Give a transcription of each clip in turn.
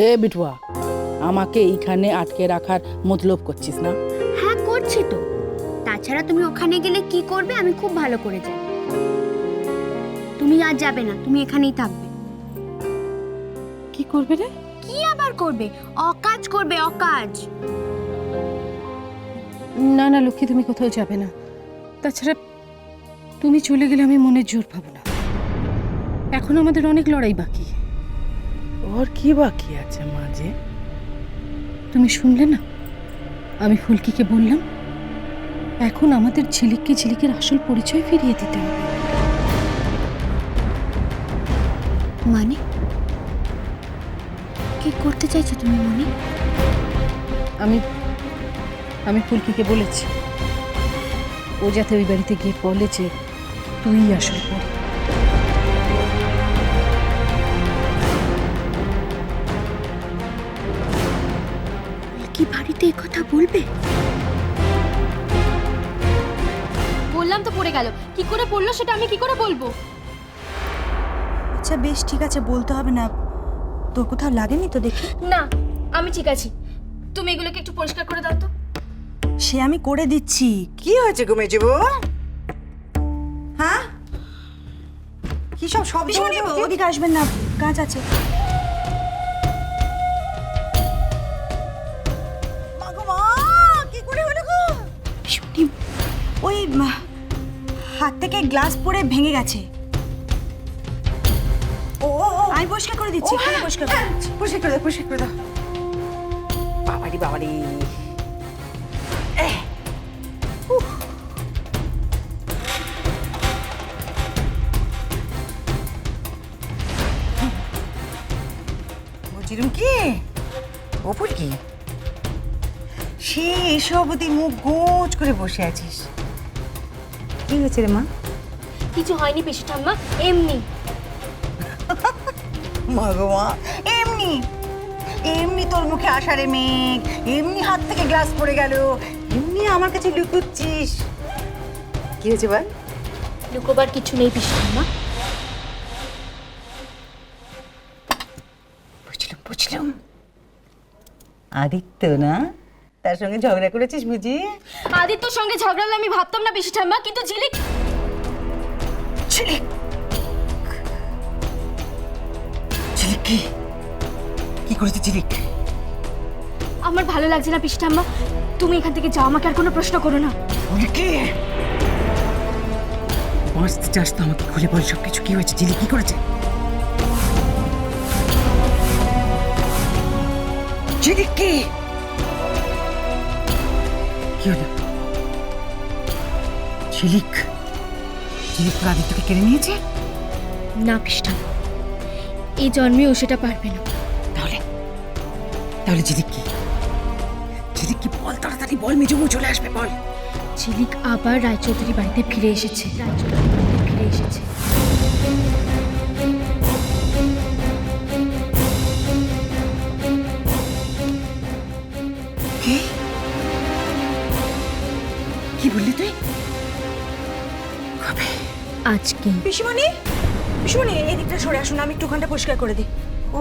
এ বিটুয়া, আমাকে এইখানে আটকে রাখার মতলব করছিস না? হ্যাঁ করছি তো। তাছাড়া তুমি ওখানে গেলে কি করবে আমি খুব ভালো করে জানি। তুমি আর যাবে না, তুমি এখানেই থাকবে। কি করবে রে? কি আবার করবে? অকাজ করবে, অকাজ। না না লক্ষ্মী, তুমি কোথাও যাবে না। তাছাড়া তুমি চলে গেলে আমি মনের জোর পাবো না। এখন আমাদের অনেক লড়াই বাকি। ওর কি বাকি আছে মাঝে? তুমি শুনলে না, আমি ফুলকিকে বললাম এখন আমাদের ঝিলিককে ঝিলিকের আসল পরিচয় ফিরিয়ে দিতে হবে। মানে কি করতে চাইছো তুমি মনি? আমি আমি ফুলকিকে বলেছি ও যাতে ওই বাড়িতে গিয়ে বলে যে তুই আসল পরি। কি বাড়িতে এই কথা বলবে? বললাম তো পড়ে গেল। কি করে পড়লো সেটা আমি কি করে বলবো? আচ্ছা বেশ ঠিক আছে, বলতে হবে না। তোর কোথাও লাগেনি তো দেখি? না, আমি ঠিক আছি। তুমি এগুলোকে একটু পরিষ্কার করে দাও তো। সে আমি করে দিচ্ছি। কি হয়েছে গো মেজবু? হ্যাঁ, কি সব শব্দ হলো? ওদিকে আসবেন না, কাজ আছে। মা গো মা, কি করে হলো গো? শুনি ওই হাত থেকে গ্লাস পড়ে ভেঙে গেছে। ও আমি পরিষ্কার করে দিচ্ছি, এখানে পরিষ্কার করে দিচ্ছি। পরিষ্কার করে দাও, পরিষ্কার করে দাও। বাবারি বাবারি, বুঝিরুম কি অপুর কি সে এসব অবধি মুখ গোজ করে বসে আছিস? কি হয়েছে রে মা? কিছু হয়নি পিসি ঠাম্মা, এমনি। মা গো মা, এমনি এমনি তোর মুখে আসারে মেঘ, এমনি হাত থেকে গ্লাস পড়ে গেল, এমনি আমার কাছে লুকুচ্ছিস। কি হয়েছে বল? লুকোবার কিছু নেই পিসি ঠাম্মা। বুঝলাম বুঝলাম, আদিত্য না, তার সঙ্গে ঝগড়া করেছিস বুঝি? আদিত্যর সঙ্গে ঝগড়ালে আমি ভাবতাম না পিসি ঠাম্মা, কিন্তু ঝিলিক ঝিলিক, ঝিলিক কি কি করেছে ঝিলিক? আমার ভালো লাগছে না পিসি ঠাম্মা। তুমি এখান থেকে যাও, আমাকে আর কোনো প্রশ্ন করো না। বলে কি বাঁচতে চাস তো আমাকে খুলে বল সবকিছু। কি হয়েছে? ঝিলিক কি করেছে? ঝিলিক কি কি হলো? ঝিলিক ঝিলিক তো আদিত্যকে কেড়ে নিয়েছে? না পিসি ঠাম্মা, এই জন্মেও সেটা পারবে না। তাহলে তাহলে ঝিলিক কি? ঝিলিক কি বল, তাড়াতাড়ি বল, মেজবু চলে আসবে বল। ঝিলিক আবার রায়চৌধুরী বাড়িতে ফিরে এসেছে। রায়চৌধুরী বাড়িতে ফিরে এসেছে। কি কি বললি তুই? কবে? আজকে। পিসিমণি, পিসিমণি এদিকটা সরে আসুন, আমি একটু ওখানটা পরিষ্কার করে দিই। ও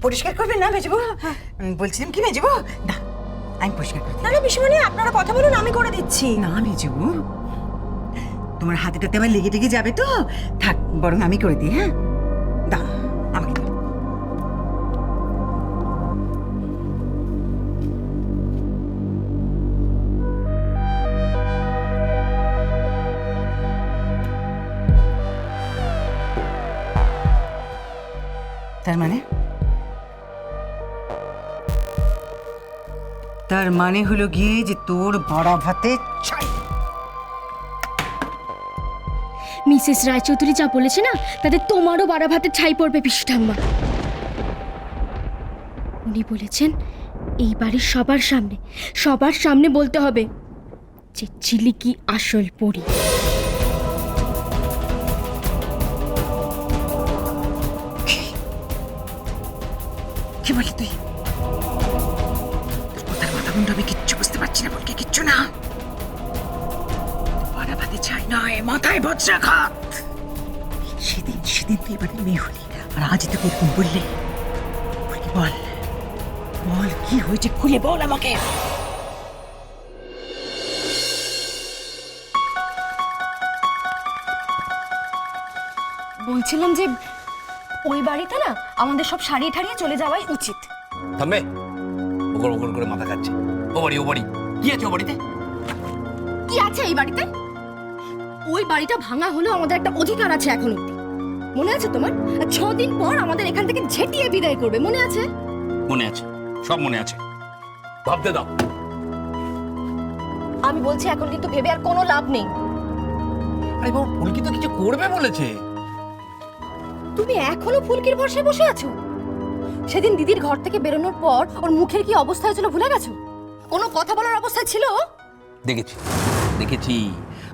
পরিষ্কার করবে না মেজবু? বলছিলাম কি মেজবু, না আমি পরিষ্কার করে দিই। না না পিসিমণি, আপনারা কথা বলুন, আমি করে দিচ্ছি। না মেজবু, তোমার হাতেটাতে আবার লেগে টেগে যাবে তো, থাক বরং আমি করে দিই। হ্যাঁ দাও আমাকে দাও। তার মানে হলো গিয়ে যে তোর বড়া ভাতে ছাই। মিসেস রায়চৌধুরী যা বলেছে না, তাতে তোমারও বাড়া ভাতের ছাই পড়বে পিসি ঠাম্মা। উনি বলেছেন এই বাড়ির সবার সামনে বলতে হবে যে ঝিলিকই আসল পরী। কি বলি তুই? তোর কথার মাথা মুন্ডু আমি কিচ্ছু বুঝতে পারছি না, বলকে কিচ্ছু না। বড়া ভাতে ছাই নয়, মাথায় বজ্রাঘাত। সেদিন তুই এবারে মেয়ে হলি, আর আজই তোকে এরকম বললে। বল বল কি হয়েছে, খুলে বল আমাকে। বলছিলাম যে ওই বাড়িতে না আমাদের সব সারিয়ে ঠারিয়ে চলে যাওয়াই উচিত। থামবে, বকর বকর করে মাথা খাচ্ছে। ও বাড়ি কি আছে ও বাড়িতে? কি আছে এই বাড়িতে? ওই বাড়িটা ভাঙা হলেও আমাদের একটা অধিকার আছে এখন অব্দি। মনে আছে তোমার? আর 6 দিন পর আমাদের এখান থেকে ঝেঁটিয়ে বিদায় করবে, মনে আছে? মনে আছে, সব মনে আছে। ভাবতে দাও। আমি বলছি এখন কিন্তু ভেবে আর কোনো লাভ নেই। আরে বাবা, ফুলকি তো কিছু করবে বলেছে। তুমি এখনো ফুলকির ভরসায় বসে আছো? সেদিন দিদির ঘর থেকে বেরোনোর পর ওর মুখের কি অবস্থা হয়েছিল ভুলে গেছো? কোনো কথা বলার অবস্থায় ছিল ও? দেখেছি।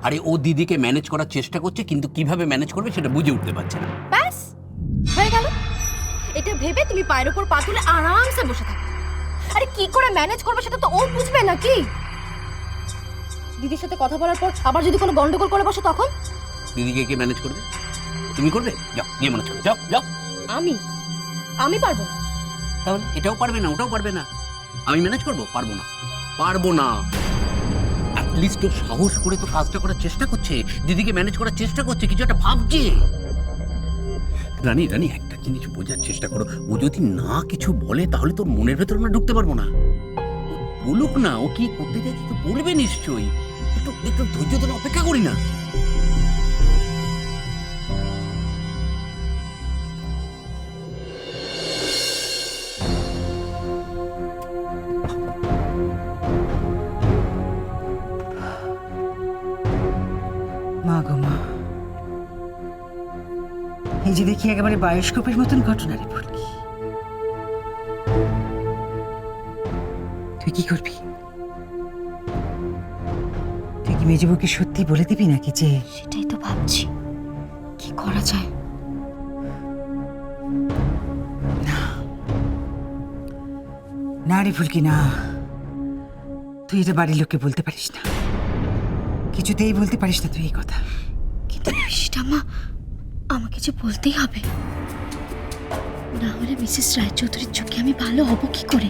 আরে ও দিদিকে ম্যানেজ করার চেষ্টা করছে, কিন্তু কিভাবে ম্যানেজ করবে সেটা বুঝে উঠতে পারছে না। ব্যাস হয়ে গেল। এটা ভেবে তুমি পায়ের উপর পা তুলে আরামসে বসে থাকো। আরে কি করে ম্যানেজ করবে সেটা তো ও বুঝবে নাকি? দিদির সাথে কথা বলার পর আবার যদি কোনো গন্ডগোল করে বসে তখন? দিদিকে কে ম্যানেজ করবে? তুমি করবে? যাও গিয়ে ম্যানেজ করো, যাও। আমি পারবো না। তাহলে এটাও পারবে না, ওটাও পারবে না। আমি ম্যানেজ করবো? পারবো না। অ্যাটলিস্ট ও সাহস করে তো কাজটা করার চেষ্টা করছে, দিদিকে ম্যানেজ করার চেষ্টা করছে, কিছু একটা ভাবছে। রানী একটা জিনিস বোঝার চেষ্টা করো, ও যদি না কিছু বলে তাহলে তোর মনের ভেতর আমরা ঢুকতে পারবো না। বলুক না, ও কি করতে চাইছে তো বলবে নিশ্চয়ই। একটু ধৈর্য ধরে অপেক্ষা করি না। মা গো মা, এই যে দেখি একেবারে বায়োস্কোপের মতন ঘটনা রে ফুলকি। তুই কি করবি? তুই কি মেজবুকে সত্যি বলে দিবি নাকি যে? সেটাই তো ভাবছি কি করা যায়। না রে ফুলকি, না, তুই এটা বাড়ির লোককে বলতে পারিস না, কিছুতেই বলতে পারিস না তুই এই কথা। কিন্তু সেটা মা আমাকে যে বলতেই হবে, না হলে মিসেস রায়চৌধুরীর চোখে আমি ভালো হব কি করে?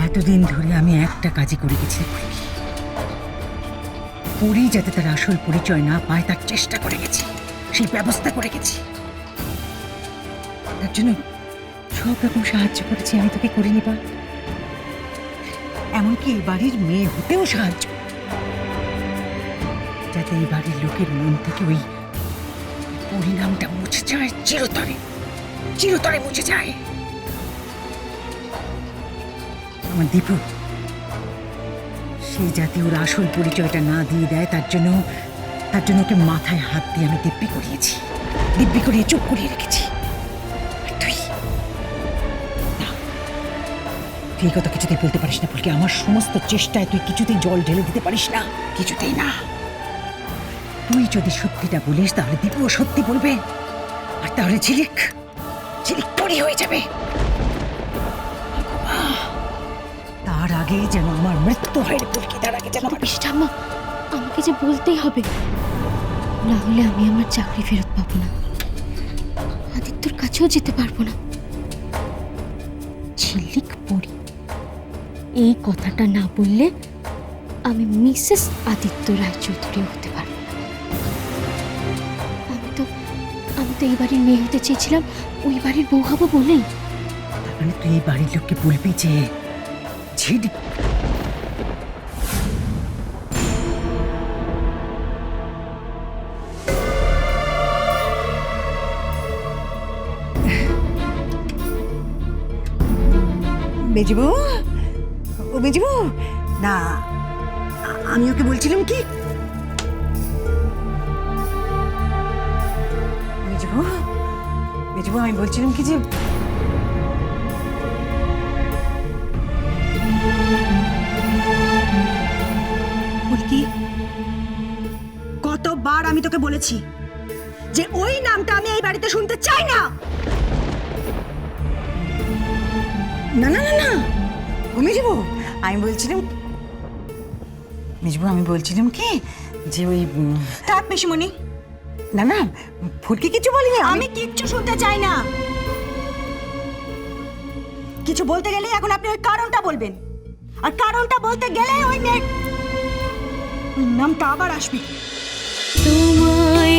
এতদিন ধরে আমি একটা কাজই করে গেছি ফুলকি। পুরী যাতে তার আসল পরিচয় না পায় তার চেষ্টা করে গেছি, সেই ব্যবস্থা করে গেছি। তার জন্য সব রকম সাহায্য করেছি আমি তোকে করিনি বা, এমনকি এই বাড়ির মেয়ে হতেও সাহায্য, যাতে এই বাড়ির লোকের মন থেকে ওই পরিণামটা মুছে যায়, চিরতরে মুছে যায়। আমার দীপু সেই জাতি ওর আসল পরিচয়টা না দিয়ে দেয়, তার জন্য ওকে মাথায় হাত দিয়ে আমি দিব্যি করিয়ে চুপ করিয়ে রেখেছি। আর তুই এই কথা কিছুতেই বলতে পারিস না ফুলকি। আমার সমস্ত চেষ্টায় তুই কিছুতেই জল ঢেলে দিতে পারিস না, কিছুতেই না। তুই যদি সত্যিটা বলিস তাহলে দীপুও সত্যি বলবে, আর তাহলে ঝিলিক পরি হয়ে যাবে। তার আগে যেন আমার মৃত্যু হয় রে ফুলকি, তার আগে যেন আমার ঠাম্মা আমাকে যে বলতেই হবে, না হলে আমি আমার চাকরি ফেরত পাবো না, আদিত্যর কাছেও যেতে পারবো না। ঝিলিক পড়ি এই কথাটা না বললে আমি মিসেস আদিত্য রায়চৌধুরী হতে পারবো না। আমি তো এই বাড়ির মেয়ে হতে চেয়েছিলাম, ওই বাড়ির বউ হবো বলেই। তার মানে তুই এই বাড়ির লোককে বলবি যে ঝিলিক মেজবু, ও মেজবু, না আমি ওকে বলছিলাম কি, মেজবু আমি বলছিলাম কি যে ফুলকি, কতবার আমি তোকে বলেছি যে ওই নামটা আমি এই বাড়িতে শুনতে চাই না। না না না না, ও মেজবু আমি বলছিলাম কি যে ওই থাক পিসিমণি, না না, ফুলকি কিছু বলিনি আমি কিচ্ছু শুনতে চাই না। কিছু বলতে গেলে এখন আপনি ওই কারণটা বলবেন, আর কারণটা বলতে গেলে ওই মেয়ে নামটা আবার আসবে। তোমায়